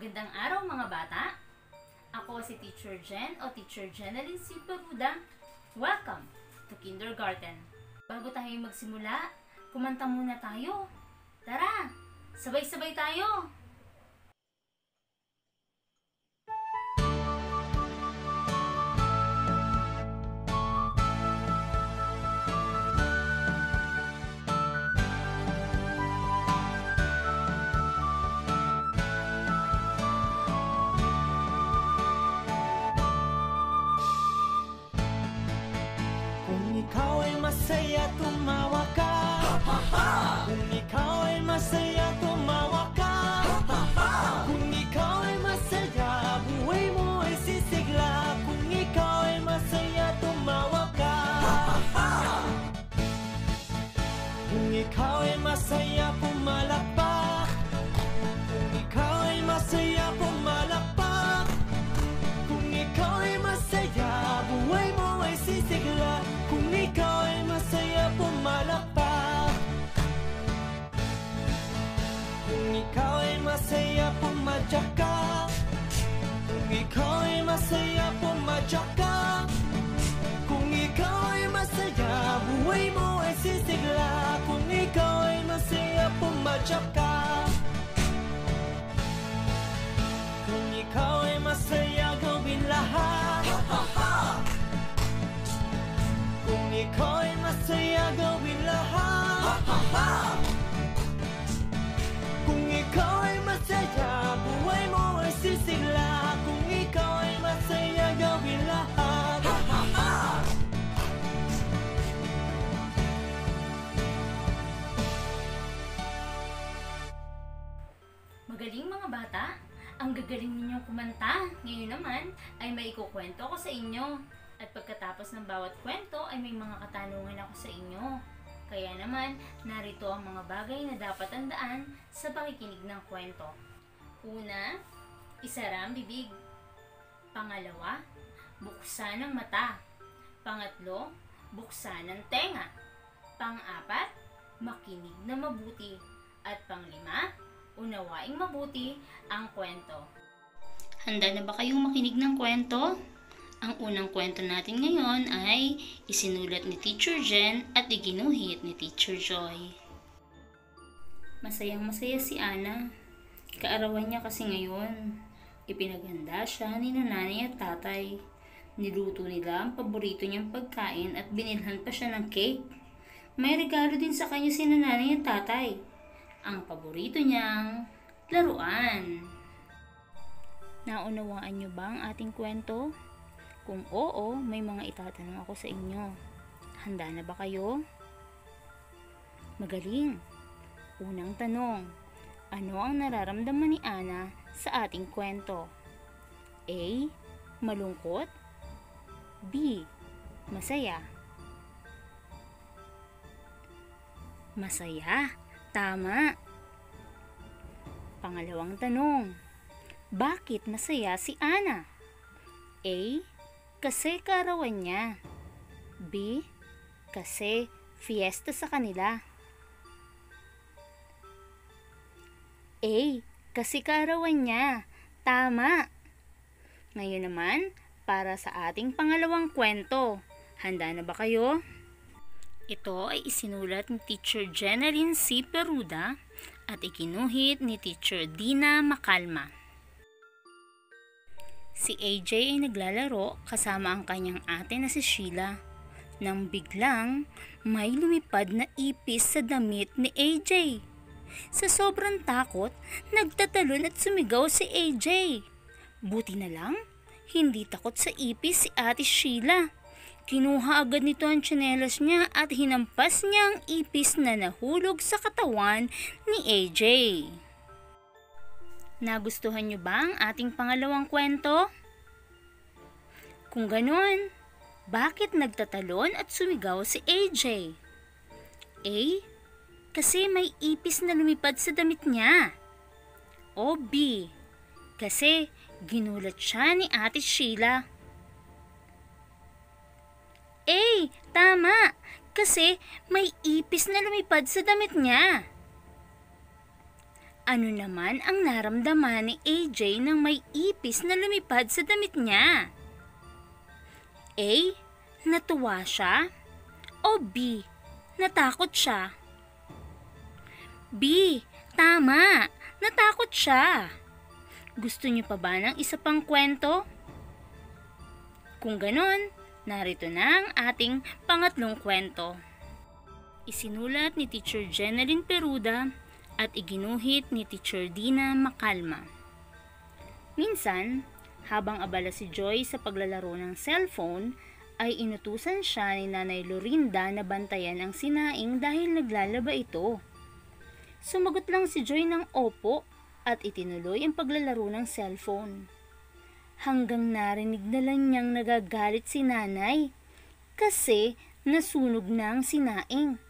Magandang araw mga bata! Ako si Teacher Jen o Teacher Jenaline C. Peruda. Welcome to Kindergarten! Bago tayo magsimula, kumanta muna tayo. Tara, sabay-sabay tayo! Ikaw ay masaya, tumawa ka. Kung ikaw ay masaya, tumawa ka. Kung ikaw ay masaya, buhay mo ay sisigla. Kung ikaw ay masaya, tumawa ka. Kung ikaw ay masaya, pumalakpak. Kung ikaw ay masaya, pumalakpak. Kung ikaw ay masaya, buhay mo ay sisigla. Kung ikaw ay masaya, pumalakpak. Kung ikaw ay masaya, pumadyak ka. Kung ikaw ay masaya, pumadyak ka. Kung ikaw ay masaya, buhay mo ay sisigla. Kung ikaw ay masaya, pumadyak ka. Kung ikaw ay masaya, gawin lahat. Kung ikaw ay masaya, gawin lahat. Kung ikaw ay masaya, buhay mo ay sisigla. Kung ikaw ay masaya, gawin lahat. Magaling mga bata! Ang gagaling ninyong kumanta. Ngayon naman ay may ikukwento ko sa inyo. At pagkatapos ng bawat kwento ay may mga katanungan ako sa inyo. Kaya naman, narito ang mga bagay na dapat tandaan sa pakikinig ng kwento. Una, isara ang bibig. Pangalawa, buksan ang mata. Pangatlo, buksan ang tenga. Pang-apat, makinig na mabuti. At panglima, unawaing mabuti ang kwento. Handa na ba kayong makinig ng kwento? Ang unang kwento natin ngayon ay isinulat ni Teacher Jen at iginuhit ni Teacher Joy. Masayang masaya si Ana. Kaarawan niya kasi ngayon. Ipinaghanda siya ni nanay at tatay. Niluto nila ang paborito niyang pagkain at binilhan pa siya ng cake. May regalo din sa kanya si nanay at tatay. Ang paborito niyang laruan. Naunawaan niyo ba ang ating kwento? Kung oo, may mga itatanong ako sa inyo. Handa na ba kayo? Magaling! Unang tanong, ano ang nararamdaman ni Ana sa ating kwento? A. Malungkot. B. Masaya. Masaya. Tama. Pangalawang tanong, bakit masaya si Ana? A. Kasi kaarawan niya. B. Kasi fiesta sa kanila. A. Kasi kaarawan niya. Tama. Ngayon naman, para sa ating pangalawang kwento. Handa na ba kayo? Ito ay isinulat ni Teacher Jenaline C. Peruda at ikinuhit ni Teacher Dina Macalma. Si AJ ay naglalaro kasama ang kanyang ate na si Sheila. Nang biglang may lumipad na ipis sa damit ni AJ. Sa sobrang takot, nagtatalon at sumigaw si AJ. Buti na lang, hindi takot sa ipis si ate Sheila. Kinuha agad nito ang tsinelas niya at hinampas niya ang ipis na nahulog sa katawan ni AJ. Nagustuhan niyo ba ang ating pangalawang kwento? Kung ganon, bakit nagtatalon at sumigaw si AJ? A. Kasi may ipis na lumipad sa damit niya. O B. Kasi ginulat siya ni Ate Sheila. A. Tama! Kasi may ipis na lumipad sa damit niya. Ano naman ang naramdaman ni AJ nang may ipis na lumipad sa damit niya? A. Natuwa siya? O B. Natakot siya? B. Tama! Natakot siya! Gusto niyo pa ba ng isa pang kwento? Kung ganon, narito na ang ating pangatlong kwento. Isinulat ni Teacher Jeneline Peruda at iginuhit ni Teacher Dina Macalma. Minsan, habang abala si Joy sa paglalaro ng cellphone, ay inutusan siya ni Nanay Lorinda na bantayan ang sinaing dahil naglalaba ito. Sumagot lang si Joy ng opo at itinuloy ang paglalaro ng cellphone. Hanggang narinig na lang niyang nagagalit si nanay kasi nasunog na ang sinaing.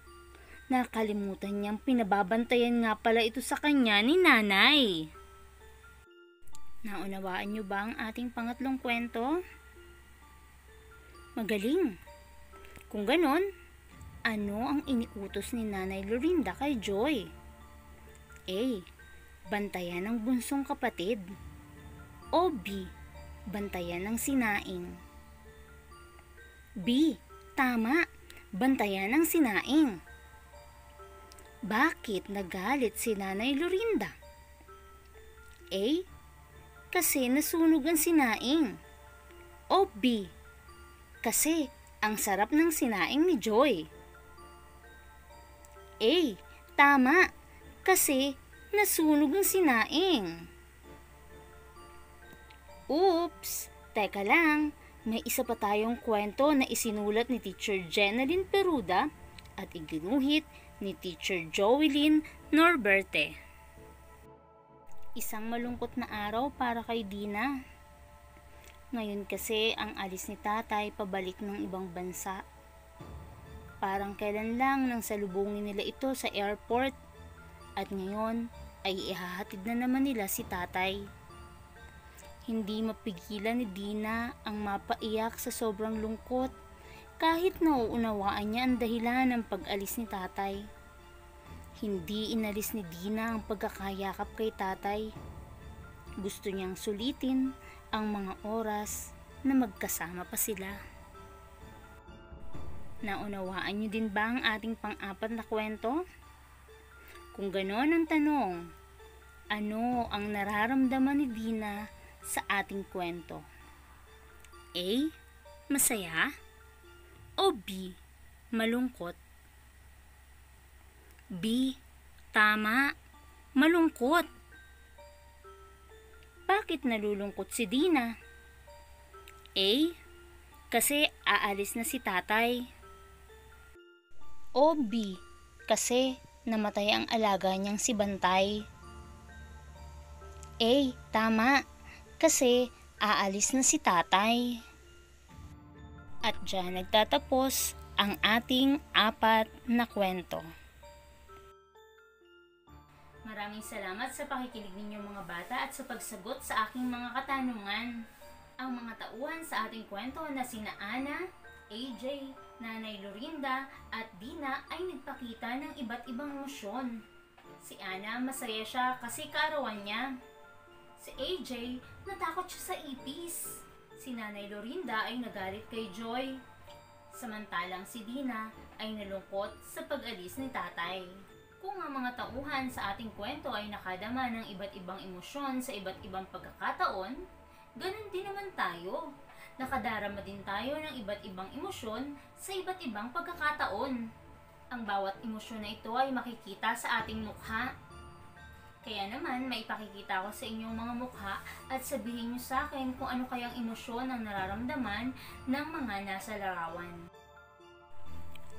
Nakalimutan niyang pinababantayan nga pala ito sa kanya ni nanay. Naunawaan niyo ba ang ating pangatlong kwento? Magaling! Kung ganon, ano ang iniutos ni Nanay Lorinda kay Joy? A. Bantayan ang bunsong kapatid. O B. Bantayan ang sinaing. B. Tama! Bantayan ang sinaing. Bakit nagalit si Nanay Lorinda? A. Kasi nasunog ang sinaing. O B. Kasi ang sarap ng sinaing ni Joy. A. Tama! Kasi nasunog ang sinaing. Oops! Teka lang, may isa pa tayong kwento na isinulat ni Teacher Jeneline Peruda at iginuhit ni Teacher Joelyn Norberte. Isang malungkot na araw para kay Dina. Ngayon kasi ang alis ni tatay pabalik ng ibang bansa. Parang kailan lang nang salubungin nila ito sa airport at ngayon ay ihahatid na naman nila si tatay. Hindi mapigilan ni Dina ang mapaiyak sa sobrang lungkot kahit nauunawaan niya ang dahilan ng pag-alis ni tatay. Hindi inalis ni Dina ang pagkakayakap kay tatay. Gusto niyang sulitin ang mga oras na magkasama pa sila. Naunawaan niyo din ba ang ating pang-apat na kwento? Kung ganon ang tanong, ano ang nararamdaman ni Dina sa ating kwento? A. Masaya? O B. Malungkot? B. Tama, malungkot. Bakit nalulungkot si Dina? A. Kasi aalis na si tatay. O B. Kasi namatay ang alaga niyang si Bantay. A. Tama. Kasi aalis na si tatay. At dyan nagtatapos ang ating apat na kwento. Maraming salamat sa pakikinig ninyo mga bata at sa pagsagot sa aking mga katanungan. Ang mga tauhan sa ating kwento na sina Ana, AJ, Nanay Lorinda at Dina ay nagpakita ng iba't ibang emosyon. Si Ana masaya siya kasi kaarawan niya. Si AJ natakot siya sa ipis. Si Nanay Lorinda ay nagalit kay Joy. Samantalang si Dina ay nalungkot sa pag-alis ni tatay. Kung ang mga tauhan sa ating kwento ay nakadama ng iba't ibang emosyon sa iba't ibang pagkakataon, ganun din naman tayo. Nakadarama din tayo ng iba't ibang emosyon sa iba't ibang pagkakataon. Ang bawat emosyon na ito ay makikita sa ating mukha. Kaya naman, maipakikita ko sa inyong mga mukha at sabihin niyo sa akin kung ano kayang emosyon ang nararamdaman ng mga nasa larawan.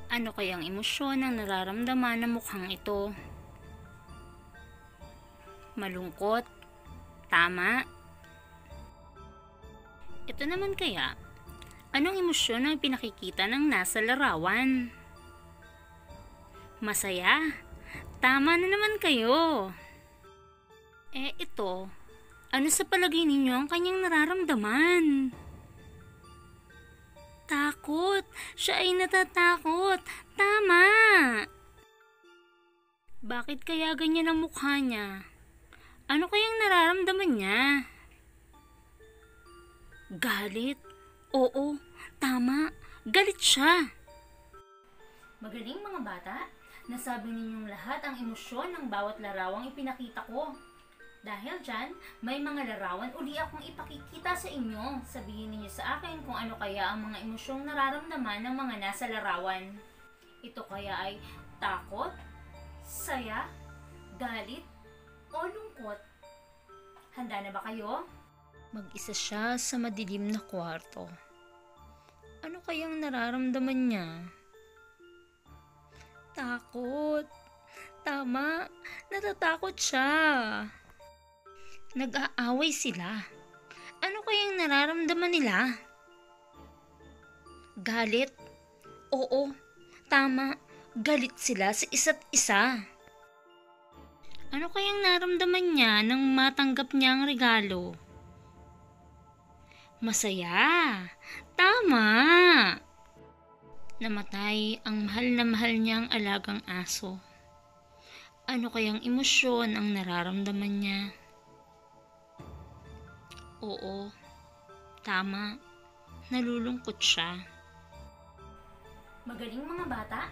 Ano kayang emosyon ang nararamdaman ng mukhang ito? Malungkot? Tama? Ito naman kaya, anong emosyon ang pinakikita ng nasa larawan? Masaya? Tama na naman kayo. Ito, ano sa palagay ninyo ang kanyang nararamdaman? Takot. Siya ay natatakot. Tama. Bakit kaya ganyan ang mukha niya? Ano kayang nararamdaman niya? Galit? Oo, tama. Galit siya. Magaling mga bata. Nasabi ninyong lahat ang emosyon ng bawat larawang ipinakita ko. Dahil dyan, may mga larawan uli akong ipakikita sa inyo. Sabihin ninyo sa akin kung ano kaya ang mga emosyong nararamdaman ng mga nasa larawan. Ito kaya ay takot, saya, galit, o lungkot. Handa na ba kayo? Mag-isa siya sa madilim na kwarto. Ano kayang nararamdaman niya? Takot. Tama, natatakot siya. Nag-aaway sila. Ano kayang nararamdaman nila? Galit. Oo, tama. Galit sila sa isa't isa. Ano kayang naramdaman niya nang matanggap niya ang regalo? Masaya. Tama. Namatay ang mahal niyang alagang aso. Ano kayang emosyon ang nararamdaman niya? Oo, tama. Nalulungkot siya. Magaling mga bata.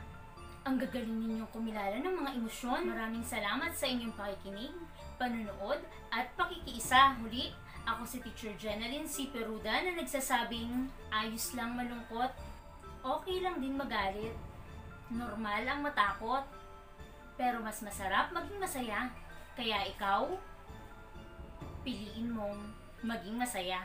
Ang gagaling ninyong kumilala ng mga emosyon. Maraming salamat sa inyong pakikinig, panunood, at pakikiisa. Huli, ako si Teacher Jenaline C. Peruda na nagsasabing ayos lang malungkot. Okay lang din magalit. Normal ang matakot. Pero mas masarap maging masaya. Kaya ikaw, piliin mong maging masaya.